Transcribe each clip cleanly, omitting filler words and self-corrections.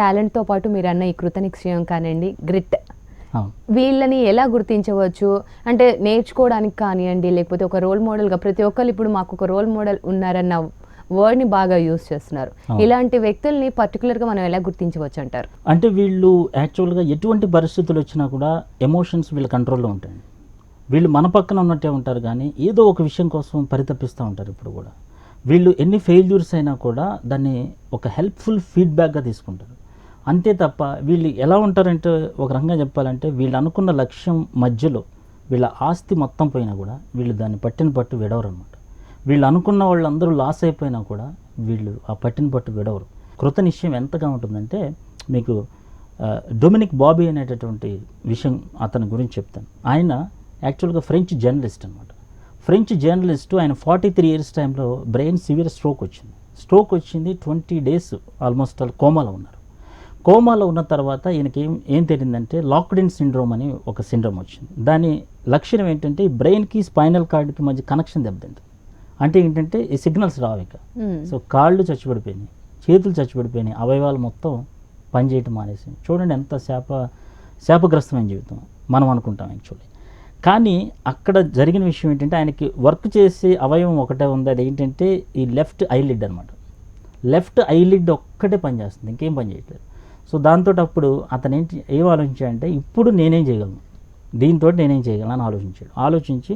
టాలెంట్తో పాటు మీరు అన్న ఈ కృతనిశ్చయం కానివ్వండి, గ్రిట్, వీళ్ళని ఎలా గుర్తించవచ్చు? అంటే నేర్చుకోవడానికి కానివ్వండి, లేకపోతే ఒక రోల్ మోడల్గా ప్రతి ఒక్కరు ఇప్పుడు మాకు ఒక రోల్ మోడల్ ఉన్నారన్న వర్డ్ని బాగా యూజ్ చేస్తున్నారు. ఇలాంటి వ్యక్తుల్ని పర్టికులర్గా మనం ఎలా గుర్తించవచ్చు అంటారు? అంటే వీళ్ళు యాక్చువల్గా ఎటువంటి పరిస్థితులు వచ్చినా కూడా ఎమోషన్స్ వీళ్ళ కంట్రోల్లో ఉంటాయండి. వీళ్ళు మన పక్కన ఉన్నట్టే ఉంటారు, కానీ ఏదో ఒక విషయం కోసం పరితపిస్తూ ఉంటారు. ఇప్పుడు కూడా వీళ్ళు ఎన్ని ఫెయిల్యూర్స్ అయినా కూడా దాన్ని ఒక హెల్ప్ఫుల్ ఫీడ్బ్యాక్గా తీసుకుంటారు. అంతే తప్ప వీళ్ళు ఎలా ఉంటారంటే, ఒక రకంగా చెప్పాలంటే, వీళ్ళు అనుకున్న లక్ష్యం మధ్యలో వీళ్ళ ఆస్తి మొత్తం పోయినా కూడా వీళ్ళు దాన్ని పట్టిన పట్టు విడవరు అనమాట. వీళ్ళు అనుకున్న వాళ్ళందరూ లాస్ అయిపోయినా కూడా వీళ్ళు ఆ పట్టిన పట్టు విడవరు. కృతనిశ్చయం ఎంతగా ఉంటుందంటే, మీకు డొమినిక్ బాబీ అనేటటువంటి విషయం అతని గురించి చెప్తాను. ఆయన యాక్చువల్గా ఫ్రెంచ్ జర్నలిస్ట్ అనమాట. French journalist. ఆయన 43 ఇయర్స్ టైంలో బ్రెయిన్ సివియర్ స్ట్రోక్ వచ్చింది. 20 days ఆల్మోస్ట్ కోమాలో ఉన్నారు. కోమాలో ఉన్న తర్వాత ఈయనకి ఏం తెలిసిందంటే లాక్డ్ ఇన్ సిండ్రోమ్ అని ఒక సిండ్రోమ్ వచ్చింది. దాని లక్షణం ఏంటంటే బ్రెయిన్కి స్పైనల్ కార్డ్కి మధ్య కనెక్షన్ దెబ్బతింది. అంటే ఏంటంటే ఈ సిగ్నల్స్ రావు ఇక. సో కాళ్ళు చచ్చిపడిపోయినాయి, చేతులు చచ్చిపడిపోయినాయి, అవయవాలు మొత్తం పనిచేయటం మానేసి. చూడండి ఎంత శాపగ్రస్తమైన జీవితం మనం అనుకుంటాం యాక్చువల్లీ. కానీ అక్కడ జరిగిన విషయం ఏంటంటే, ఆయనకి వర్క్ చేసే అవయవం ఒకటే ఉంది. అది ఏంటంటే ఈ లెఫ్ట్ ఐలిడ్ అనమాట. లెఫ్ట్ ఐలిడ్ ఒక్కటే పనిచేస్తుంది, ఇంకేం పని చేయట్లేదు. సో దాంతో అప్పుడు అతను ఏం ఆలోచించాడంటే, ఇప్పుడు నేనేం చేయగలను, దీంతో నేనేం చేయగలను అని ఆలోచించి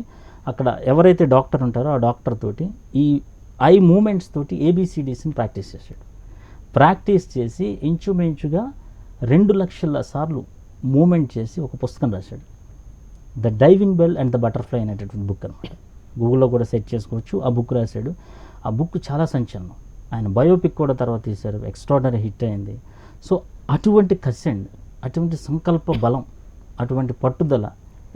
అక్కడ ఎవరైతే డాక్టర్ ఉంటారో ఆ డాక్టర్ తోటి ఈ ఐ మూమెంట్స్ తోటి ABCDస్ని ప్రాక్టీస్ చేశాడు. ప్రాక్టీస్ చేసి ఇంచుమించుగా 2 లక్షల సార్లు మూమెంట్ చేసి ఒక పుస్తకం రాశాడు. The diving bell and the butterfly అనేటటువంటి బుక్ అనమాట. గూగుల్లో కూడా సెర్చ్ చేసుకోవచ్చు. ఆ బుక్ రాశాడు. ఆ బుక్ చాలా సంచలనం. ఆయన బయోపిక్ కూడా తర్వాత తీశారు, ఎక్స్ట్రాడనరీ హిట్ అయింది. సో అటువంటి కసెండ్, అటువంటి సంకల్ప బలం, అటువంటి పట్టుదల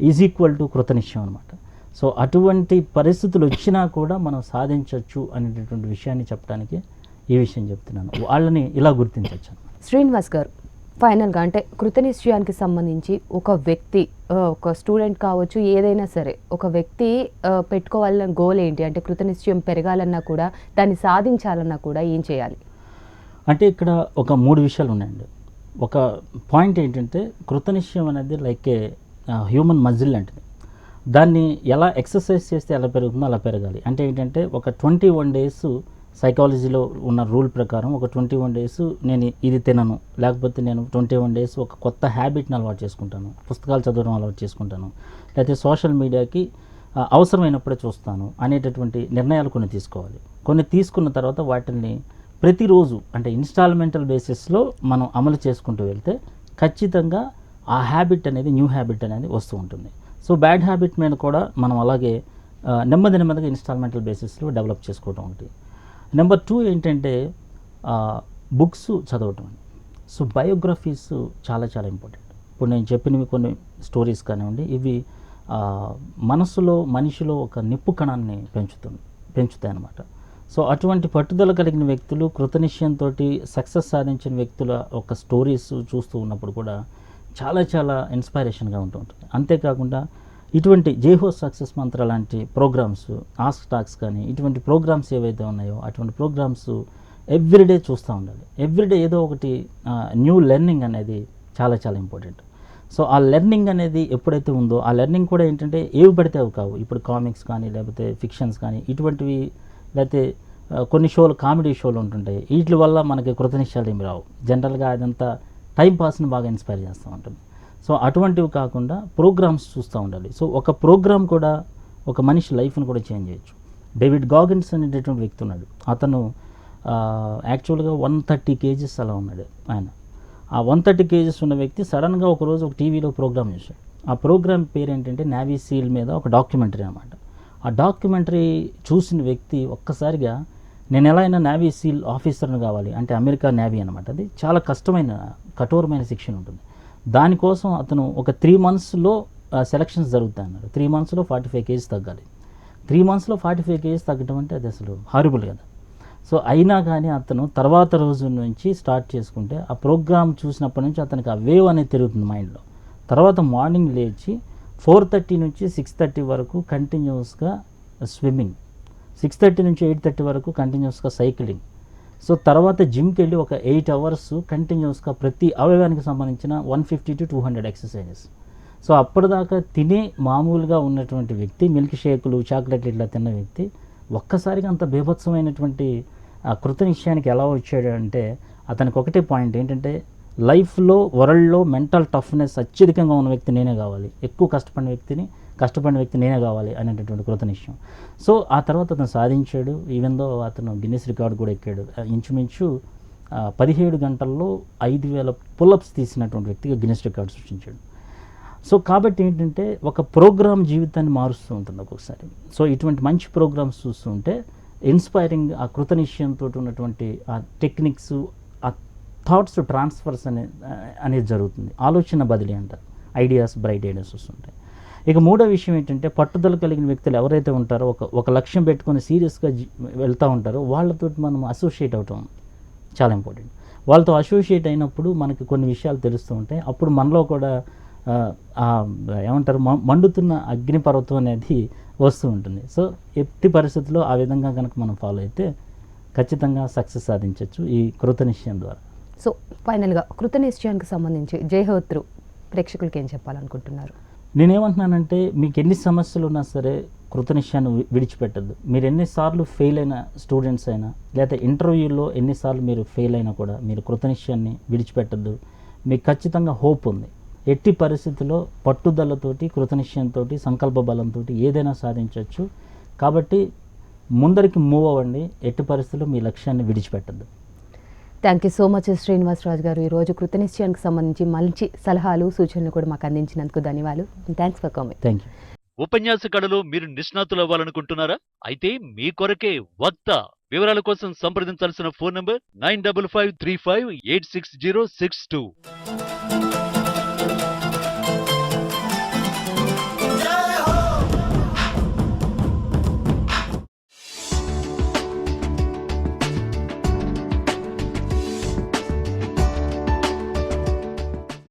ఈజ్ ఈక్వల్ టు కృతనిశ్చయం అనమాట. సో అటువంటి పరిస్థితులు వచ్చినా కూడా మనం సాధించవచ్చు అనేటటువంటి విషయాన్ని చెప్పడానికి ఈ విషయం చెప్తున్నాను. వాళ్ళని ఇలా గుర్తించవచ్చు. శ్రీనివాస్ గారు, ఫైనల్గా అంటే కృతనిశ్చయానికి సంబంధించి ఒక వ్యక్తి, ఒక స్టూడెంట్ కావచ్చు, ఏదైనా సరే ఒక వ్యక్తి పెట్టుకోవాలన్న గోల్ ఏంటి? అంటే కృతనిశ్చయం పెరగాలన్నా కూడా, దాన్ని సాధించాలన్నా కూడా ఏం చేయాలి? అంటే ఇక్కడ ఒక 3 విషయాలు ఉన్నాయండి. ఒక పాయింట్ ఏంటంటే, కృతనిశ్చయం అనేది లైక్ ఏ హ్యూమన్ మజిల్ లాంటిది. దాన్ని ఎలా ఎక్సర్సైజ్ చేస్తే ఎలా పెరుగుతుందో అలా పెరగాలి. అంటే ఏంటంటే, ఒక 21 days సైకాలజీలో ఉన్న రూల్ ప్రకారం ఒక 21 days నేను ఇది తినను, లేకపోతే నేను 21 days ఒక కొత్త హ్యాబిట్ని అలవాటు చేసుకుంటాను, పుస్తకాలు చదవడం అలవాటు చేసుకుంటాను, లేకపోతే సోషల్ మీడియాకి అవసరమైనప్పుడే చూస్తాను అనేటటువంటి నిర్ణయాలు కొన్ని తీసుకోవాలి. కొన్ని తీసుకున్న తర్వాత వాటిని ప్రతిరోజు అంటే ఇన్స్టాల్మెంటల్ బేసిస్లో మనం అమలు చేసుకుంటూ వెళ్తే ఖచ్చితంగా ఆ హ్యాబిట్ అనేది, న్యూ హ్యాబిట్ అనేది వస్తూ ఉంటుంది. సో బ్యాడ్ హ్యాబిట్ మీద కూడా మనం అలాగే నెమ్మదిగా ఇన్స్టాల్మెంటల్ బేసిస్లో డెవలప్ చేసుకోవడం ఉంటుంది. నెంబర్ 2 ఏంటంటే బుక్స్ చదవటం. సో బయోగ్రఫీస్ చాలా ఇంపార్టెంట్. ఇప్పుడు నేను చెప్పినవి కొన్ని స్టోరీస్ కానివ్వండి, ఇవి మనిషిలో ఒక నిప్పు కణాన్ని పెంచుతాయి అన్నమాట. సో అటువంటి పట్టుదల కలిగిన వ్యక్తులు, కృతనిశ్చయంతో సక్సెస్ సాధించిన వ్యక్తుల ఒక స్టోరీస్ చూస్తూ ఉన్నప్పుడు కూడా చాలా ఇన్స్పైరేషన్గా ఉంటుంది. అంతేకాకుండా ఇటువంటి జేహో సక్సెస్ మంత్ర లాంటి ప్రోగ్రామ్స్, ఆస్క్ టాక్స్ కానీ ఇటువంటి ప్రోగ్రామ్స్ ఏవైతే ఉన్నాయో అటువంటి ప్రోగ్రామ్స్ ఎవ్రీడే చూస్తూ ఉండాలి. ఎవ్రీడే ఏదో ఒకటి న్యూ లెర్నింగ్ అనేది చాలా ఇంపార్టెంట్. సో ఆ లెర్నింగ్ అనేది ఎప్పుడైతే ఉందో, ఆ లెర్నింగ్ కూడా ఏంటంటే ఏవి పడితే అవి కావు. ఇప్పుడు కామిక్స్ కానీ లేకపోతే ఫిక్షన్స్ కానీ ఇటువంటివి, లేకపోతే కొన్ని షోలు, కామెడీ షోలు ఉంటుంటాయి. వీటి వల్ల మనకి కృతనిశ్చయాలు ఏమి రావు. జనరల్గా అదంతా టైం పాస్ని బాగా ఇన్స్పైర్ చేస్తూ ఉంటుంది. సో అటువంటివి కాకుండా ప్రోగ్రామ్స్ చూస్తూ ఉండాలి. సో ఒక ప్రోగ్రామ్ కూడా ఒక మనిషి లైఫ్ని కూడా చేంజ్ చేయొచ్చు. డేవిడ్ గాగిన్స్ అనేటటువంటి వ్యక్తి ఉన్నాడు. అతను యాక్చువల్గా 130 kgs అలా ఉన్నాడు ఆయన. ఆ 130 kgs ఉన్న వ్యక్తి సడన్గా ఒకరోజు ఒక టీవీలో ప్రోగ్రామ్ చూశాడు. ఆ ప్రోగ్రామ్ పేరు ఏంటంటే నేవీ సీల్ మీద ఒక డాక్యుమెంటరీ అన్నమాట. ఆ డాక్యుమెంటరీ చూసిన వ్యక్తి ఒక్కసారిగా నేను ఎలా అయినా నేవీ సీల్ ఆఫీసర్ని కావాలి, అంటే అమెరికా నేవీ అనమాట. అది చాలా కఠోరమైన శిక్షణ ఉంటుంది. దానికోసం అతను ఒక 3 monthsలో సెలక్షన్స్ జరుగుతాయి అన్నారు. 3 monthsలో 45 kgs తగ్గాలి. 3 monthsలో 45 kgs తగ్గడం అంటే అది అసలు హారిబుల్ కదా. సో అయినా కానీ అతను తర్వాత రోజు నుంచి స్టార్ట్ చేసుకుంటే ఆ ప్రోగ్రామ్ చూసినప్పటి నుంచి అతనికి ఆ వేవ్ అనేది తిరుగుతుంది మైండ్లో. తర్వాత మార్నింగ్ లేచి 4:30 నుంచి 6:30 వరకు కంటిన్యూస్గా స్విమ్మింగ్, 6:30 నుంచి 8:30 వరకు కంటిన్యూస్గా సైక్లింగ్, సో తర్వాత జిమ్కి వెళ్ళి ఒక 8 అవర్స్ కంటిన్యూస్గా ప్రతి అవయవానికి సంబంధించిన 150 to 200 ఎక్సర్సైజెస్. సో అప్పటిదాకా తినే మామూలుగా ఉన్నటువంటి వ్యక్తి, మిల్క్ షేకులు, చాక్లెట్లు ఇట్లా తిన్న వ్యక్తి ఒక్కసారిగా అంత బీభత్సమైనటువంటి కృతనిశ్చయానికి ఎలా వచ్చాడు అంటే, అతనికి ఒకటే పాయింట్ ఏంటంటే, లైఫ్లో వరల్డ్లో మెంటల్ టఫ్నెస్ అత్యధికంగా ఉన్న వ్యక్తి నేనే కావాలి, ఎక్కువ కష్టపడిన వ్యక్తి నేనే కావాలి అనేటటువంటి కృతనిశ్చయం. సో ఆ తర్వాత అతను సాధించాడు. ఈవెన్ దో అతను గిన్నిస్ రికార్డు కూడా ఎక్కాడు. ఇంచుమించు 17 గంటల్లో 5,000 పుల్అప్స్ తీసినటువంటి వ్యక్తిగా గిన్నిస్ రికార్డు సృష్టించాడు. సో కాబట్టి ఏంటంటే, ఒక ప్రోగ్రామ్ జీవితాన్ని మారుస్తూ ఉంటుంది ఒక్కొక్కసారి. సో ఇటువంటి మంచి ప్రోగ్రామ్స్ చూస్తూ ఉంటే ఇన్స్పైరింగ్, ఆ కృతనిశ్చయంతో ఉన్నటువంటి ఆ టెక్నిక్స్, ఆ థాట్స్ ట్రాన్స్ఫర్స్ అనేది జరుగుతుంది. ఆలోచన బదిలీ అంటారు, బ్రైట్ ఐడియాస్ వస్తుంటాయి. ఇక మూడో విషయం ఏంటంటే, పట్టుదల కలిగిన వ్యక్తులు ఎవరైతే ఉంటారో, ఒక లక్ష్యం పెట్టుకొని సీరియస్గా వెళ్తూ ఉంటారో వాళ్ళతో మనం అసోసియేట్ అవటం చాలా ఇంపార్టెంట్. వాళ్ళతో అసోసియేట్ అయినప్పుడు మనకి కొన్ని విషయాలు తెలుస్తూ ఉంటాయి. అప్పుడు మనలో కూడా ఏమంటారు, మండుతున్న అగ్నిపర్వతం అనేది వస్తూ ఉంటుంది. సో ఎట్టి పరిస్థితుల్లో ఆ విధంగా కనుక మనం ఫాలో అయితే ఖచ్చితంగా సక్సెస్ సాధించవచ్చు ఈ కృతనిశ్చయం ద్వారా. సో ఫైనల్గా కృతనిశ్చయానికి సంబంధించి జయహోత్రు ప్రేక్షకులకి ఏం చెప్పాలనుకుంటున్నారు? నేనేమంటున్నానంటే, మీకు ఎన్ని సమస్యలు ఉన్నా సరే కృతనిశ్చయాన్ని విడిచిపెట్టద్దు. మీరు ఎన్నిసార్లు ఫెయిల్ అయిన స్టూడెంట్స్ అయినా, లేదా ఇంటర్వ్యూలో ఎన్నిసార్లు మీరు ఫెయిల్ అయినా కూడా మీరు కృతనిశ్చయాన్ని విడిచిపెట్టద్దు. మీకు ఖచ్చితంగా హోప్ ఉంది. ఎట్టి పరిస్థితుల్లో పట్టుదలతోటి, కృతనిశ్చయంతో, సంకల్ప బలంతో ఏదైనా సాధించవచ్చు. కాబట్టి ముందరికి మూవ్ అవ్వండి. ఎట్టి పరిస్థితుల్లో మీ లక్ష్యాన్ని విడిచిపెట్టద్దు. Thank you so much Srinivasaraju garu. ఈరోజు కృతనిశ్చయానికి సంబంధించి మంచి సలహాలు, సూచనలు కూడా మాకు అందించినందుకు ధన్యవాదాలు. Thanks for coming. Thank you. ఉపన్యాస కళలో మీరు నిష్ణాతులు అవ్వాలనుకుంటున్నారా? అయితే మీ కొరకే వక్త. వివరాల కోసం సంప్రదించాల్సిన ఫోన్ నంబర్ 9553586062.